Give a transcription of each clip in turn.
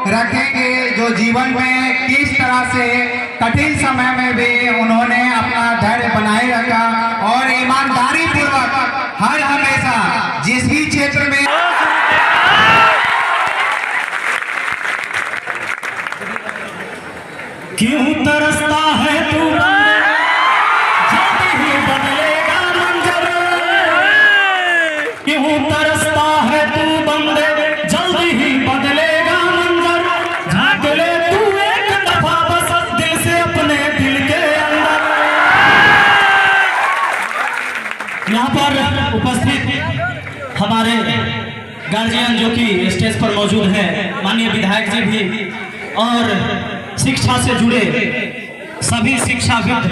रखेंगे, जो जीवन में किस तरह से कठिन समय में भी उन्होंने अपना धैर्य बनाए रखा और ईमानदारी पूर्वक हर हमेशा जिस भी क्षेत्र में क्यों तरसता है तू जल्दी ही बदलेगा मंजर, क्यों तरसता है तू बंदे जल्दी ही बदलेगा मंजर, झांक ले तू एक दफा बस दिल से अपने दिल के अंदर। यहाँ पर उपस्थित हमारे गार्जियन जो कि स्टेज पर मौजूद हैं, माननीय विधायक जी भी और शिक्षा से जुड़े सभी शिक्षाविद,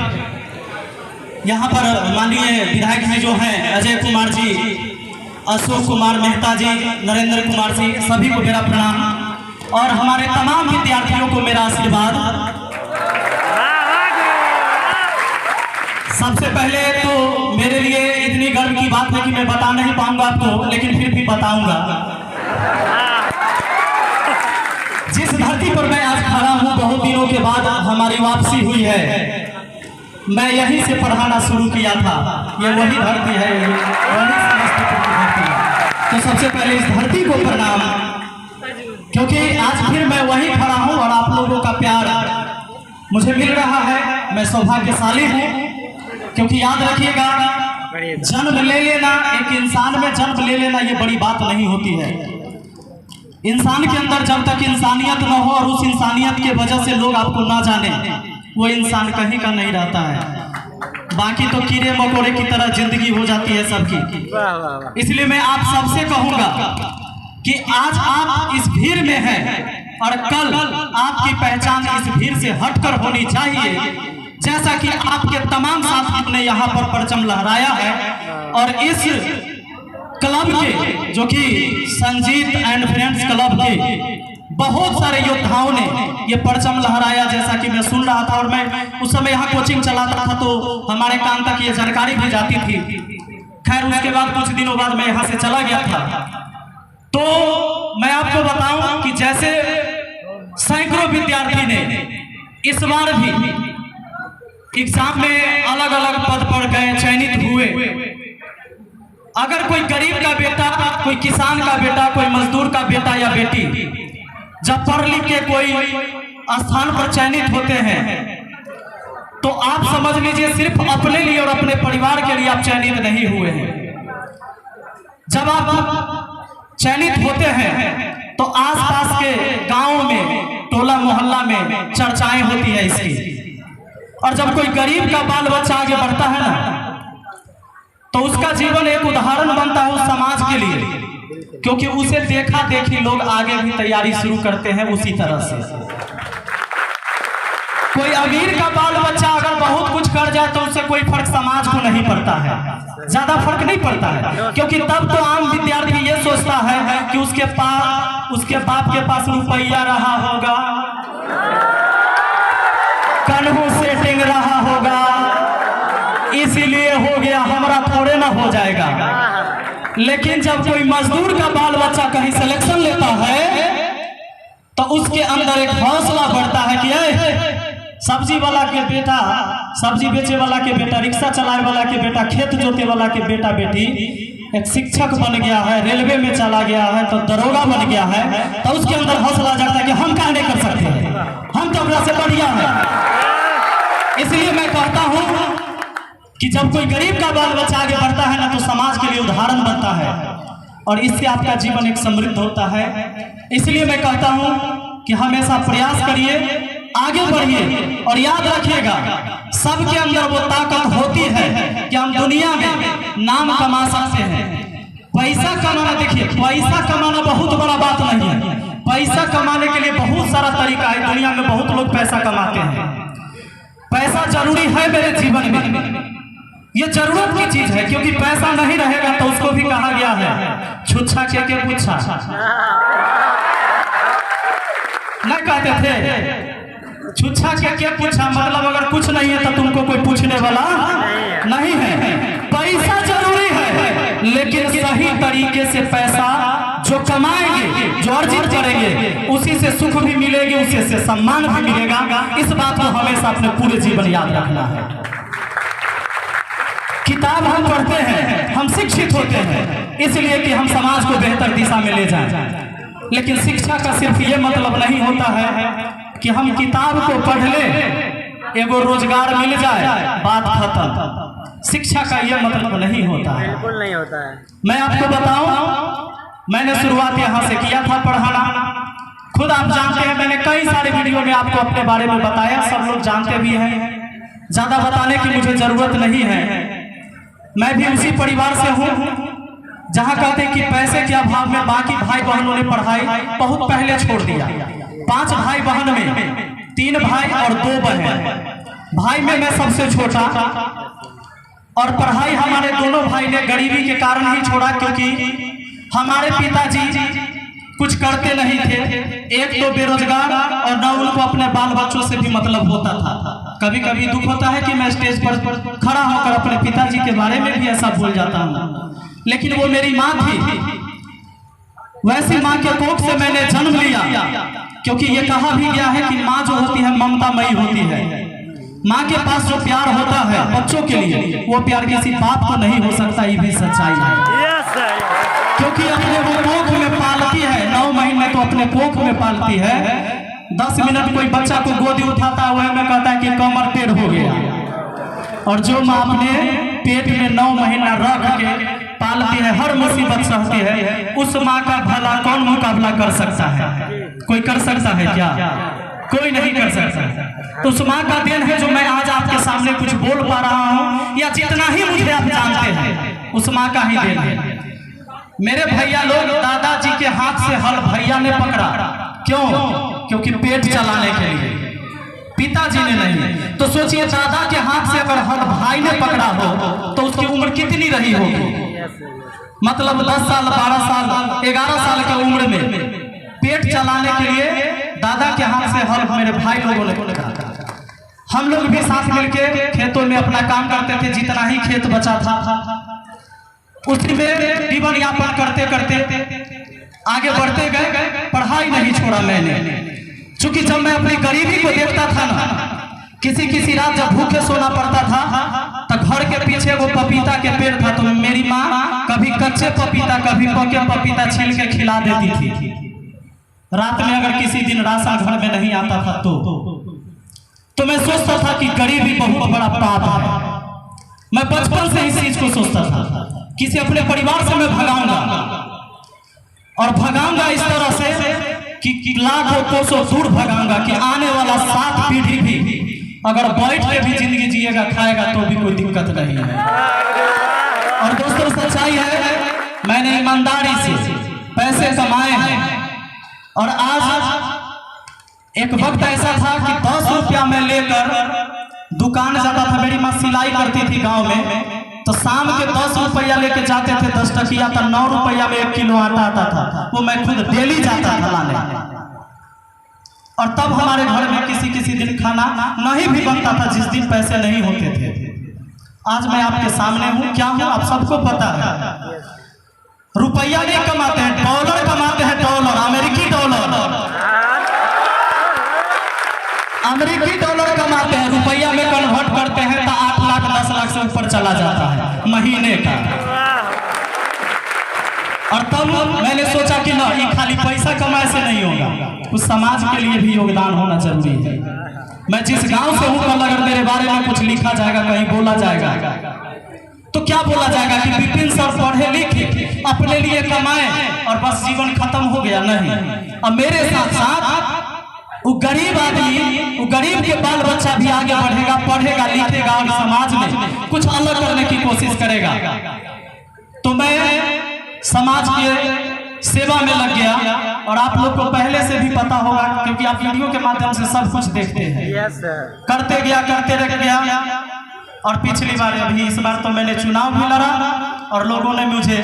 यहाँ पर माननीय विधायक जी जो हैं अजय कुमार जी, अशोक कुमार मेहता जी, नरेंद्र कुमार जी, सभी को मेरा प्रणाम और हमारे तमाम विद्यार्थियों को मेरा आशीर्वाद। सबसे पहले तो मेरे लिए इतनी गर्व की बात है कि मैं बता नहीं पाऊंगा आपको, लेकिन फिर भी बताऊंगा। जिस धरती पर मैं आज खड़ा हूँ, बहुत दिनों के बाद हमारी वापसी हुई है। मैं यहीं से पढ़ाना शुरू किया था, ये वही धरती है, वही समस्तीपुर की धरती है। तो सबसे पहले इस धरती को प्रणाम, क्योंकि आज फिर मैं वहीं खड़ा हूँ और आप लोगों का प्यार मुझे मिल रहा है। मैं सौभाग्यशाली हूँ, क्योंकि याद रखिएगा, जन्म ले लेना, एक इंसान में जन्म ले लेना ये बड़ी बात नहीं होती है। इंसान के अंदर जब तक इंसानियत न हो और उस इंसानियत के वजह से लोग आपको ना जाने, वो इंसान कहीं का नहीं रहता है। बाकी तो कीड़े मकोड़े की तरह जिंदगी हो जाती है सबकी। इसलिए मैं आप सबसे कहूंगा कि आज आप इस भीड़ में हैं और कल आपकी पहचान इस भीड़ से हटकर होनी चाहिए। जैसा कि आपके तमाम साथियों ने यहाँ पर परचम लहराया है और इस क्लब के, जो कि संजीत एंड फ्रेंड्स क्लब के बहुत सारे योद्धाओं ने ये परचम लहराया, जैसा कि मैं सुन रहा था। और मैं उस समय यहाँ कोचिंग चलाता था, तो हमारे कान तक ये जानकारी भी जाती थी। खैर, उसके बाद कुछ दिनों बाद मैं यहाँ से चला गया था। तो मैं आपको बताऊं कि जैसे सैकड़ों विद्यार्थी ने इस बार भी एग्जाम में अलग अलग पद पर गए, चयनित हुए। अगर कोई गरीब का बेटा, कोई किसान का बेटा, कोई मजदूर का बेटा या बेटी जब पढ़ लिख के कोई स्थान पर चयनित होते हैं, तो आप समझ लीजिए सिर्फ अपने लिए और अपने परिवार के लिए आप चयनित नहीं हुए हैं। जब आप चयनित होते हैं तो आसपास के गांव में, टोला मोहल्ला में चर्चाएं होती है इसकी। और जब कोई गरीब का बाल बच्चा आगे बढ़ता है ना, तो उसका जीवन एक उदाहरण बनता है उस समाज के लिए, क्योंकि उसे देखा देखी लोग आगे भी तैयारी शुरू करते हैं उसी तरह से। कोई अमीर का बाल बच्चा अगर बहुत कुछ कर जाए तो उससे कोई फर्क समाज को नहीं पड़ता है, ज्यादा फर्क नहीं पड़ता है, क्योंकि तब तो आम विद्यार्थी ये सोचता है कि उसके बाप के पास रुपया रहा होगा, कन्हू सेटिंग रहा होगा, इसीलिए हो गया, हमारा थोड़े ना हो जाएगा। लेकिन जब कोई मजदूर का बाल बच्चा कहीं सिलेक्शन लेता है तो उसके अंदर एक हौसला बढ़ता है कि सब्जी वाला के बेटा, सब्जी बेचे वाला के बेटा, रिक्शा चलाने वाला के बेटा, खेत जोते वाला के बेटा बेटी एक शिक्षक बन गया है, रेलवे में चला गया है, तो दरोगा बन गया है, तो उसके अंदर हौसला जाता है कि हम क्या नहीं कर सकते हैं, हम तो अपना से बढ़िया है। इसलिए मैं कहता हूँ कि जब कोई गरीब का बाल बच्चा आगे बढ़ता है ना, तो समाज के लिए उदाहरण बनता है और इससे आपका जीवन एक समृद्ध होता है। इसलिए मैं कहता हूं कि हमेशा प्रयास करिए, आगे बढ़िए और याद रखिएगा, सबके अंदर वो ताकत होती है कि हम दुनिया में नाम कमा सकते हैं। पैसा कमाना, देखिए पैसा कमाना बहुत बड़ा बात नहीं है। पैसा कमाने के लिए बहुत सारा तरीका है, दुनिया में बहुत लोग पैसा कमाते हैं। पैसा जरूरी है मेरे जीवन में, ये जरूरत की चीज है, क्योंकि पैसा नहीं रहेगा तो उसको भी कहा गया है छुच्छा के पूछा, नहीं कहते थे छुच्छा के पूछा, मतलब अगर कुछ नहीं है तो तुमको कोई पूछने वाला नहीं है। पैसा जरूरी है, लेकिन सही तरीके से पैसा जो कमाएंगे, जो अर्जित करेंगे, उसी से सुख भी मिलेगी, उसी से सम्मान भी मिलेगा। इस बात को हमेशा अपने पूरे जीवन याद रखना है। किताब हम पढ़ते हैं, हम शिक्षित होते हैं इसलिए कि हम समाज को बेहतर दिशा में ले जाएं। लेकिन शिक्षा का सिर्फ ये मतलब नहीं होता है कि हम किताब को पढ़ ले, एगो रोजगार मिल जाए, बात खत्म। शिक्षा का ये मतलब नहीं होता है, बिल्कुल नहीं होता है। मैं आपको बताऊं, मैंने शुरुआत यहाँ से किया था पढ़ाना। खुद आप जानते हैं, मैंने कई सारे वीडियो में आपको अपने बारे में बताया, सब लोग जानते भी हैं, ज्यादा बताने की मुझे जरूरत नहीं है। मैं भी उसी परिवार से हूँ जहाँ कहते हैं कि पैसे के अभाव में बाकी भाई बहनों ने पढ़ाई बहुत पहले छोड़ दिया। 5 भाई बहन में 3 भाई और 2 बहन। भाई में मैं सबसे छोटा, और पढ़ाई हमारे दोनों भाई ने गरीबी के कारण ही छोड़ा, क्योंकि हमारे पिताजी कुछ करते नहीं थे। एक तो बेरोजगार, और न उनको अपने बाल बच्चों से भी मतलब होता था। कभी कभी दुख होता है कि मैं स्टेज पर खड़ा होकर अपने पिताजी के बारे में भी ऐसा बोल जाता हूँ, लेकिन वो मेरी माँ थी। वैसी माँ के कोख से मैंने जन्म लिया, क्योंकि ये कहा भी गया है कि माँ जो होती है ममतामयी होती है। माँ के पास जो प्यार होता है बच्चों के लिए, वो प्यार किसी बाप को नहीं हो सकता, ये भी सच्चाई है। क्योंकि अपने वो कोख में पालती है, 9 महीने तो अपने कोख में पालती है। 10 मिनट कोई बच्चा को गोदी उठाता है, वह में कहता है कि कमर टेढ़ हो गया। और जो माँ अपने पेट में 9 महीना रख के पालती है, हर मुसीबत सहती है, उस माँ का भला कौन मुकाबला कर सकता है? कोई कर सकता है क्या? कोई नहीं कर सकता। तो उस माँ का देन है जो मैं आज आपके सामने कुछ बोल पा रहा हूँ, या जितना ही मुझे आप जानते हैं, उस माँ का ही देन है। मेरे भैया लोग, दादाजी के हाथ से हल भैया ने पकड़ा, क्यों? क्योंकि पेट चलाने के लिए, पिताजी ने नहीं। तो सोचिए, दादा के हाथ से अगर हल भाई ने पकड़ा हो तो उसकी उम्र कितनी रही होगी? मतलब 10 साल, 12 साल, 11 साल की उम्र में पेट चलाने के लिए दादा के हाथ से हल मेरे भाई लोगों ने पकड़ा। हम लोग भी साथ मिलके खेतों में अपना काम करते थे, जितना ही खेत बचा था उसी में जीवन यापन करते करते आगे बढ़ते गए। पढ़ाई नहीं छोड़ा मैंने, क्योंकि जब मैं अपनी गरीबी को देखता था ना, किसी रात जब भूखे सोना पड़ता था, तो घर के पीछे वो पपीता के पेड़ था, तो मेरी माँ कभी कच्चे पपीता कभी पके पपीता छील के खिला देती थी। रात में अगर किसी दिन राशन घर में नहीं आता था तो मैं सोचता था कि गरीबी बहुत बड़ा पाप है। मैं बचपन से इस चीज को सोचता था, किसी अपने परिवार से मैं भगाऊंगा, और भगाऊंगा इस तरह से कि लाखों कोसों दूर भगाऊंगा, कि आने वाला 7 पीढ़ी भी अगर बैठ के भी जिंदगी जिएगा, खाएगा, तो भी कोई दिक्कत नहीं है। और दोस्तों, सच्चाई है, मैंने ईमानदारी से पैसे कमाए हैं। और आज एक वक्त ऐसा था कि 10 रुपया में लेकर दुकान जाता था। मेरी माँ सिलाई करती थी गांव में, तो शाम के 10 रुपया लेके जाते थे, 10 टकिया था, 9 रुपया में 1 किलो आटा आता था। वो मैं खुद डेली जाता था लाने। और तब हमारे घर में किसी दिन खाना नहीं भी बनता था, जिस दिन पैसे नहीं होते थे। आज मैं आपके सामने हूँ, क्या हूँ आप सबको पता है। रुपया नहीं कमाते हैं, डॉलर कमाते हैं, डॉलर, अमेरिकी डॉलर। अमेरिकी डॉलर कमाते हैं, रुपया में कन्वर्ट करते हैं तो 8 लाख 10 लाख से ऊपर चला जाता है महीने का। और तब मैंने सोचा कि ना, ये खाली पैसा कमाए से नहीं होगा, उस समाज के लिए भी योगदान होना जरूरी है। मैं जिस गांव से हूँ, कल अगर मेरे बारे में कुछ लिखा जाएगा, कहीं बोला जाएगा, तो क्या बोला जाएगा कि विपिन सर पढ़े लिखे, अपने लिए कमाए और बस जीवन खत्म हो गया? नहीं। और मेरे साथ साथ वो गरीब आदमी, वो गरीब के बाल बच्चा भी आगे बढ़ेगा, पढ़ेगा, लिखेगा और समाज में कुछ अलग करने की कोशिश करेगा। तो मैं समाज के सेवा में लग गया। और आप लोग को पहले से भी पता होगा, क्योंकि आप वीडियो के माध्यम से सब कुछ देखते हैं। करते गया, करते रह गया। और पिछली बार, अभी इस बार तो मैंने चुनाव भी लड़ा और लोगों ने मुझे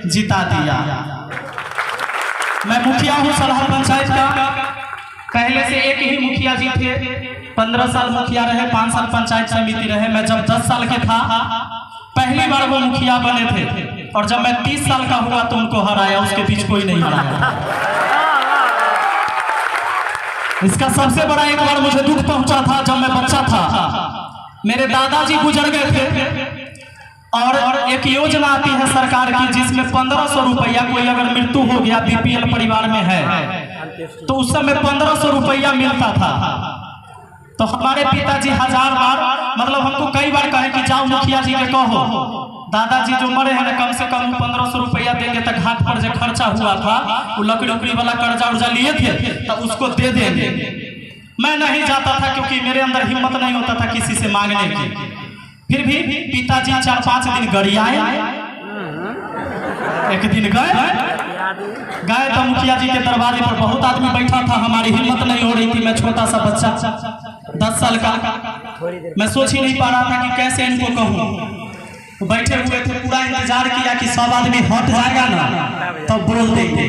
जिता दिया। मैं मुखिया हूँ सलहा पंचायत का। पहले से एक ही मुखिया जी थे, 15 साल मुखिया रहे, 5 साल पंचायत समिति रहे। मैं जब 10 साल के था, पहली बार वो मुखिया बने थे। और जब मैं 30 साल का हुआ तो उनको हराया, उसके बीच कोई नहीं हराया। इसका सबसे बड़ा एक बार मुझे दुख पहुंचा था जब मैं बच्चा था। मेरे दादाजी गुजर गए थे और एक योजना आती है सरकार की जिसमें 1500 रुपया, कोई अगर मृत्यु हो गया बीपीएल परिवार में है तो उस समय 1500 रुपया मिलता था। तो हमारे पिताजी 1000 बार, मतलब हमको कई बार कहे कि जाओ मुखिया जी के कहो, दादाजी जो मरे हैं ना कम से कम 1500 रुपया देंगे, तक घाट पर जो खर्चा हुआ था वो लकड़ी उकड़ी वाला कर्जा उर्जा लिए थे तो उसको दे देंगे। मैं नहीं जाता था क्योंकि मेरे अंदर हिम्मत नहीं होता था किसी से मांगने की। फिर भी पिताजी 4-5 दिन गरियाए, एक दिन गए तो मुखिया जी के दरवाजे पर बहुत आदमी बैठा था, हमारी हिम्मत नहीं हो रही थी। मैं छोटा सा बच्चा 10 साल का, मैं सोच ही नहीं पा रहा था कि कैसे इनको कहूँ। तो बैठे हुए थे, पूरा इंतजार किया कि सब आदमी हट जाएगा ना तब तो बोल देंगे।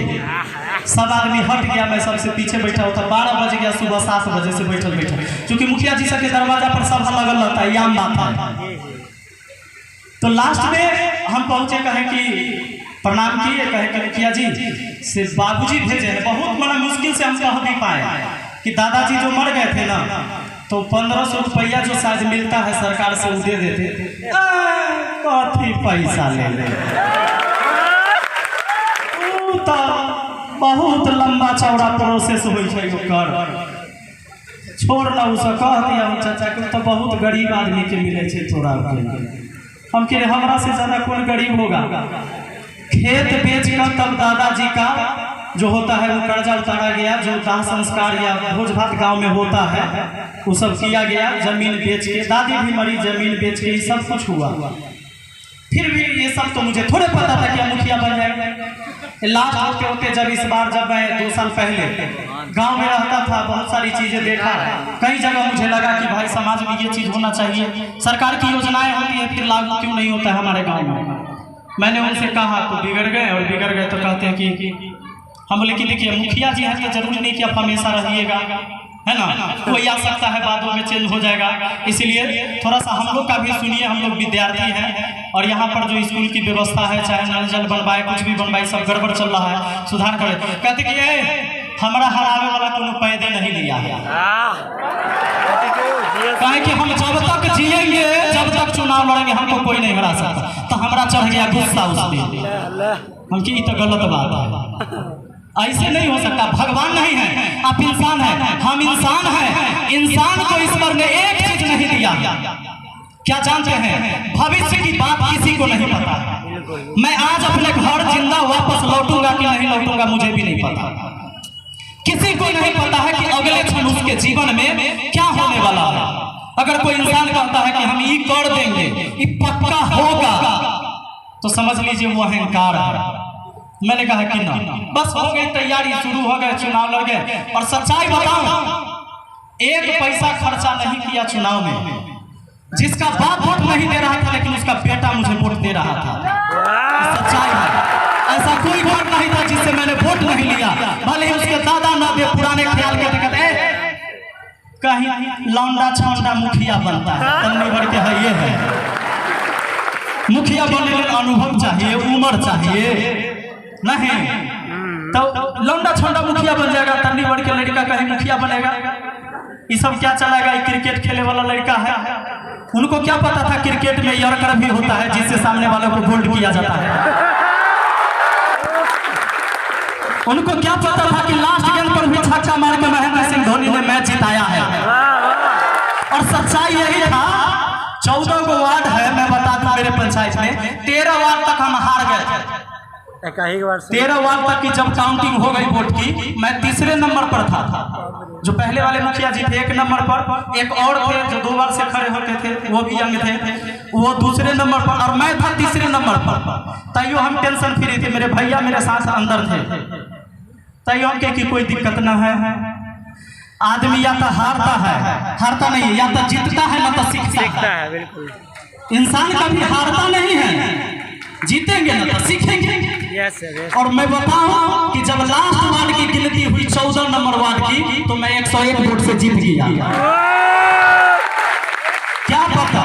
सब आदमी हट गया, मैं सबसे पीछे बैठा हुआ था। 12 बज गया, सुबह 7 बजे से बैठल क्योंकि मुखिया जी के दरवाजा पर सब लगल रहता है, आम बात है। तो लास्ट में हम पहुंचे, कहे कि प्रणाम किए, कहे कि मुखिया जी से बाबूजी भेजे हैं। बहुत बड़ा मुश्किल से हम कह भी पाए कि दादाजी जो मर गए थे ना तो 1500 रुपया जो शायद मिलता है सरकार से वो दे देते। काफी पैसा ले तो बहुत लंबा चौड़ा प्रोसेस हो, छोड़ ना उसे कह दिया चाचा के तो बहुत गरीब आदमी के मिले छे तोरा। हम कह हमरा से ज्यादा कौन गरीब होगा। खेत बेच कर तब दादाजी का जो होता है वो कर्जा उतारा गया, जो दाह संस्कार या भोज भात गाँव में होता है वो सब किया गया। जमीन बेच के, दादी भी मरी, जमीन बेच के सब कुछ हुआ। फिर भी ये सब तो मुझे थोड़े पता था कि मुखिया बन जाएगा। लास्ट होते होते जब मैं 2 साल पहले गांव में रहता था, बहुत सारी चीजें देखा, कई जगह मुझे लगा कि भाई समाज में ये चीज होना चाहिए। सरकार की योजनाएं होती है फिर लागू क्यों नहीं होता है हमारे गाँव में। मैंने उनसे कहा तो बिगड़ गए, और बिगड़ गए तो कहते हैं कि हम बोले कि देखिए मुखिया जी हैं, जरूरी नहीं कि आप हमेशा रहिएगा, है ना, कोई आ सकता है बादों में चेंज हो जाएगा। इसलिए थोड़ा सा हम लोग का भी सुनिए, हम लोग विद्यार्थी हैं और यहाँ पर जो स्कूल की व्यवस्था है, चाहे नल जल बनवाए कुछ भी बनवाए, सब गड़बड़ चल रहा है, सुधार करे। कहते कि हमारा हरावे वाला कोनो पैदे नहीं लिया है, कहे कि हम जब तक जिएंगे, जब तक चुनाव लड़ेंगे हमको कोई नहीं हरा सकता। तो हमारा चढ़ गया गुस्सा उस दिन, हम की तो गलत बात है, ऐसे नहीं हो सकता। भगवान नहीं है, आप इंसान हैं, हम इंसान हैं। इंसान को ईश्वर ने एक चीज नहीं दिया, क्या जानते हैं? भविष्य की बात किसी को नहीं पता। मैं आज अपने घर जिंदा वापस लौटूंगा कि नहीं लौटूंगा मुझे भी नहीं पता। किसी को नहीं पता है कि अगले क्षण उसके जीवन में क्या होने वाला है। अगर कोई इंसान कहता है कि हम ये कर देंगे, ये पक्का होगा, तो समझ लीजिए वो अहंकार है। मैंने कहा कि ना, बस हो गई तैयारी, शुरू हो गए, चुनाव लड़ गए। और सच्चाई बताऊं, 1 पैसा खर्चा नहीं किया चुनाव में। जिसका बाप वोट नहीं दे रहा था लेकिन उसका बेटा मुझे वोट दे रहा था, सच्चाई है। ऐसा कोई वोट नहीं था जिससे मैंने वोट नहीं लिया, भले ही उसके दादा ना दे, पुराने ख्याल के कहते कहीं लौंडा छौंडा मुखिया बनता है, तन्नी भर के है। ये है मुखिया बनने में अनुभव चाहिए, उम्र चाहिए, नहीं तो लौंडा छोटा मुखिया बन जाएगा। तन्नी बड़ के लड़का कहीं मुखिया बनेगा, ये सब क्या चलाएगा? क्रिकेट खेले वाला लड़का है, उनको क्या पता था क्रिकेट में यॉर्कर भी होता है जिससे सामने वालों को बोल्ड किया जाता है। उनको क्या पता था कि लास्ट गेंद पर भी छक्का मार के महेंद्र सिंह धोनी ने मैच जिताया है। और सच्चाई यही था। 14 गो वार्ड है, मैं बता दूं मेरे पंचायत में 13 वार्ड तक हम हार गए थे। 13 वार्ड तक की जब काउंटिंग हो गई वोट की, मैं तीसरे नंबर पर था। जो पहले वाले मुखिया जी थे 1 नंबर पर, एक और थे जो 2 बार से खड़े होते थे, वो भी यंग थे, वो दूसरे नंबर पर, और मैं था तीसरे नंबर पर। तैयो हम टेंशन फ्री थे, मेरे भैया मेरे साथ अंदर थे। तैयो हम कि कोई दिक्कत ना है। आदमी या तो हारता नहीं है, या तो जीतता है ना तो सीखता है। बिल्कुल, इंसान कभी हारता नहीं है, जीतेंगे ना तो सीखेंगे। और मैं बताऊं कि जब लास्ट वार्ड की गिनती हुई 14 नंबर वार्ड की, तो मैं 101 वोट से जीत गया। क्या पता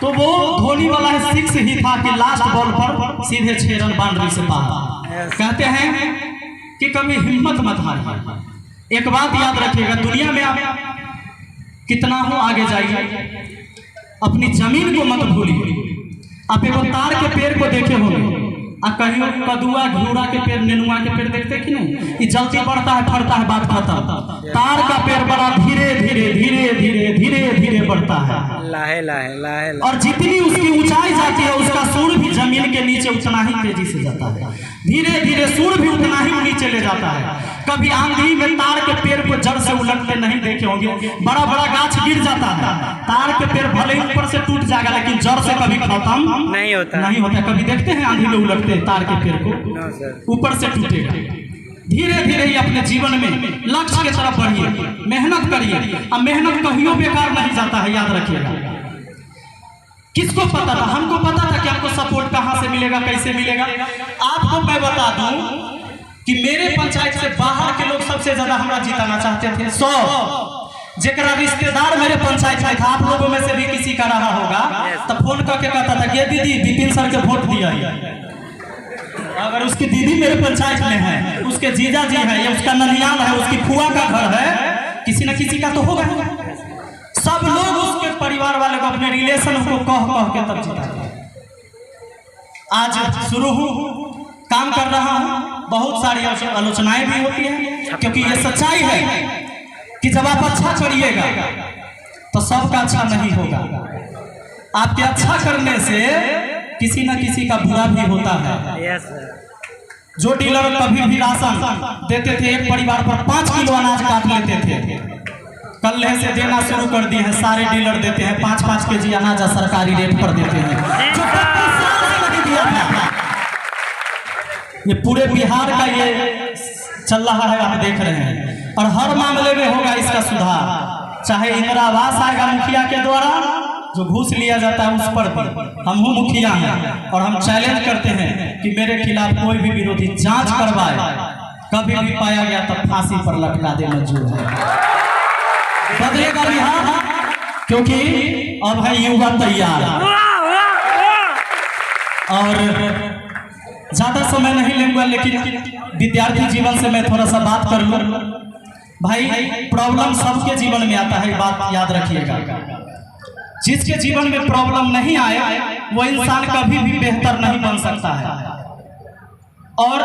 तो वो धोनी वाला 6 ही था कि लास्ट बॉल पर सीधे 6 रन बाउंड्री से पार। कहते हैं कि कभी हिम्मत मत हारिए। एक बात याद रखिएगा, दुनिया में आप कितना हो आगे जाइए, अपनी जमीन को मत भूलिए। आप एगो तार के पेड़ को देखे होंगे, आ कहियो कदुआ घिउरा के पेड़ नेनुआ के पेड़ देखते कि नहीं, ये जल्दी बढ़ता है फरता है, बात खत्म। तार का पेड़ बड़ा धीरे धीरे धीरे धीरे धीरे धीरे बढ़ता है, लाहे लाहे लाहे, और जितनी उसकी ऊंचाई जाती है उसका सूर भी जमीन के नीचे उतना ही तेजी से जाता है, धीरे धीरे सूर भी उतना ही नीचे ले जाता है। कभी आंधी में तार के पेड़ को जड़ से उलटते नहीं देखे होंगे, बड़ा बड़ा गाछ गिर जाता है, तार के पेड़ भले ही ऊपर से टूट जाएगा लेकिन जड़ से कभी खत्म नहीं होता। कभी देखते हैं आंधी में उलटते तार के पेड़ को, ऊपर से टूटेगा। धीरे धीरे ही अपने जीवन में लक्ष्य की तरफ बढ़िए, मेहनत करिए। अब मेहनत कहियो बेकार नहीं जाता है, याद रखिएगा। किसको पता था? हमको पता था कि आपको सपोर्ट कहां से मिलेगा, कैसे मिलेगा। आपको मैं बता दूं कि मेरे पंचायत से बाहर के लोग सबसे ज्यादा हमरा जिताना चाहते थे। 100 जेकरा रिश्तेदार मेरे पंचायत में था, आप लोगों में से भी किसी का रहा होगा, तो फोन करके कहता था कि दीदी विपिन सर के वोट दिया। अगर उसकी दीदी मेरे पंचायत में है, उसके जीजा जी है, या उसका ननियाल है, उसकी फुआ का घर है, किसी न किसी का तो होगा। सब लोग उसके परिवार वाले को, अपने रिलेशन को कह कह के तब जिताते। आज शुरू हूँ, काम कर रहा हूँ, बहुत सारी आलोचनाएं भी होती है, क्योंकि ये सच्चाई है कि जब आप अच्छा करिएगा तो सबका अच्छा नहीं होगा। आपके अच्छा करने से किसी न किसी का बुरा भी होता है। जो डीलर कभी भी राशन देते थे, एक परिवार पर 5 किलो अनाज काट लेते थे, कल से देना शुरू कर दिए हैं। सारे डीलर देते हैं 5-5 केजी अनाज सरकारी रेट पर देते हैं, जो 25 साल से नहीं दिया था। ये पूरे बिहार का ये चल रहा है, आप देख रहे हैं, और हर मामले में होगा इसका सुधार। चाहे इंदिरा आवास आएगा मुखिया के द्वारा, जो घूस लिया जाता है उस पर भी हम मुखिया हैं, और हम चैलेंज करते हैं कि मेरे खिलाफ कोई भी विरोधी जांच करवाए, कभी भी पाया गया तो फांसी पर लटका दे मंजूर है। बदलेगा बिहार, क्योंकि अब है युवा तैयार। और ज्यादा समय नहीं लूंगा, लेकिन विद्यार्थी जीवन से मैं थोड़ा सा बात कर लूं। भाई, प्रॉब्लम सबके जीवन में आता है, बात याद रखिएगा। जिसके जीवन में प्रॉब्लम नहीं आए वो इंसान कभी भी बेहतर नहीं बन सकता है। और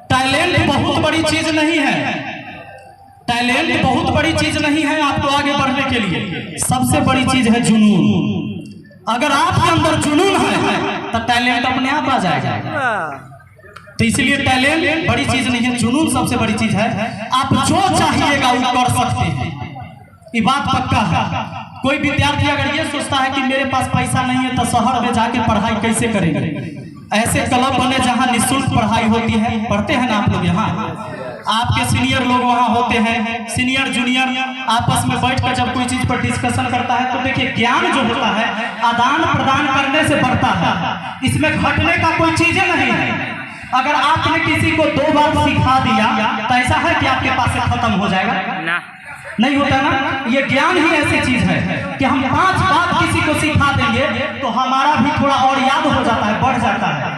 टैलेंट बहुत बड़ी चीज नहीं है, टैलेंट बहुत बड़ी चीज नहीं है आपको आगे बढ़ने के लिए। सबसे बड़ी चीज है जुनून। अगर आपके अंदर जुनून है तो टैलेंट अपने आप आ जाएगा। तो इसलिए टैलेंट बड़ी चीज नहीं है, जुनून सबसे बड़ी चीज है। आप जो चाहिएगा वो कर सकते हैं, ये बात पक्का है। कोई विद्यार्थी अगर ये सोचता है कि मेरे पास पैसा नहीं है तो शहर में जाके पढ़ाई कैसे करेंगे, ऐसे क्लब बने जहाँ निःशुल्क पढ़ाई होती है। पढ़ते हैं ना आप लोग यहाँ, आपके सीनियर लोग वहाँ होते हैं, सीनियर जूनियर आपस में बैठ कर जब कोई चीज पर डिस्कशन करता है तो देखिए ज्ञान जो होता है आदान प्रदान करने से बढ़ता है, इसमें घटने का कोई चीज नहीं है। अगर आपने किसी को 2 बार सिखा दिया तो ऐसा है कि आपके पास से खत्म हो जाएगा ना? नहीं होता ना। ये ज्ञान ही ऐसी चीज है कि हम 5 बात किसी को सिखा देंगे तो हमारा भी थोड़ा और याद हो जाता है, बढ़ जाता है,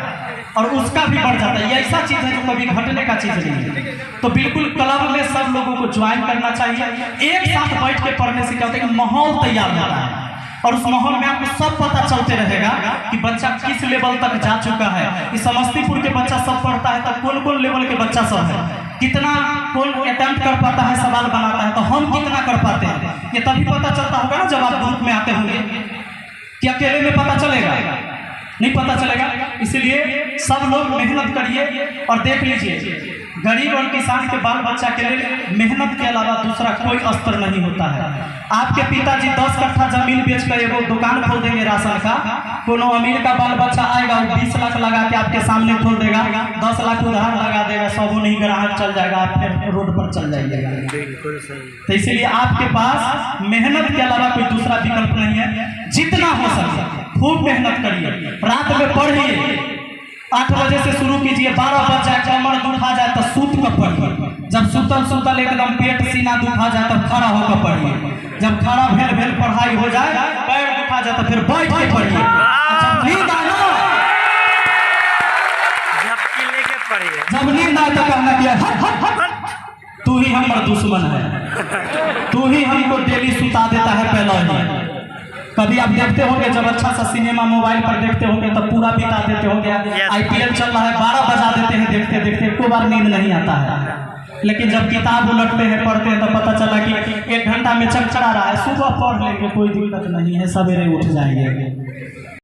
और उसका भी बढ़ जाता है। ये ऐसा चीज है जो कभी घटने का चीज नहीं है। तो बिल्कुल क्लब में सब लोगों को ज्वाइन करना चाहिए। एक साथ बैठ के पढ़ने से क्या होता है कि माहौल तैयार होता है, और उस माहौल में आपको सब पता चलते रहेगा कि बच्चा किस लेवल तक जा चुका है। इस समस्तीपुर के बच्चा सब पढ़ता है तो कौन कौन लेवल के बच्चा सब है, कितना कौन अटेम्प्ट कर पाता है, सवाल बनाता है, तो हम कितना कर पाते हैं। ये तभी पता चलता होगा ना जब आप ग्रुप में आते होंगे, कि अकेले में पता चलेगा? नहीं पता चलेगा। इसलिए सब लोग मेहनत करिए। और देख लीजिए, गरीब और किसान के बाल बच्चा के लिए मेहनत के अलावा दूसरा कोई अस्त्र नहीं होता है। आपके पिताजी 10 कट्ठा जमीन बेचकर एगो दुकान खोल देंगे राशन का, कोनो अमीर का बाल बच्चा आएगा वो 20 लाख लगा के आपके सामने खोल देगा, 10 लाख उधार लगा देगा, सबों नहीं ग्राहक चल जाएगा, आप फिर रोड पर चल जाइएगा। तो इसलिए आपके पास मेहनत के अलावा कोई दूसरा विकल्प नहीं है। जितना हो सके खूब मेहनत करिए, रात में पढ़िए, 8 बजे से शुरू कीजिए, 12 बज जाए, कमर दुखा जाए तो सूत कर पढ़िए। जब सुतल एकदम पेट सीना दुखा जाए तब खड़ा होकर पढ़िए। जब खड़ा भेल पढ़ाई हो जाए, पैर आ जाता फिर बैठ के पढ़िए। जब नींद आए ना, जब नींद आए तो कहना कि तू ही हमारा दुश्मन है, तू ही हमको डेली सुता देता है पहला ही। कभी आप देखते होंगे जब अच्छा सा सिनेमा मोबाइल पर देखते होंगे तो पूरा बिता देते होंगे। IPL चल रहा है 12 बजा देते हैं देखते देखते, एक बार नींद नहीं आता है। लेकिन जब किताब उलटते हैं पढ़ते हैं तो पता चला कि 1 घंटा में चमचरा रहा है, सुबह पढ़ लेंगे कोई दिक्कत नहीं है, सवेरे उठ जाएंगे।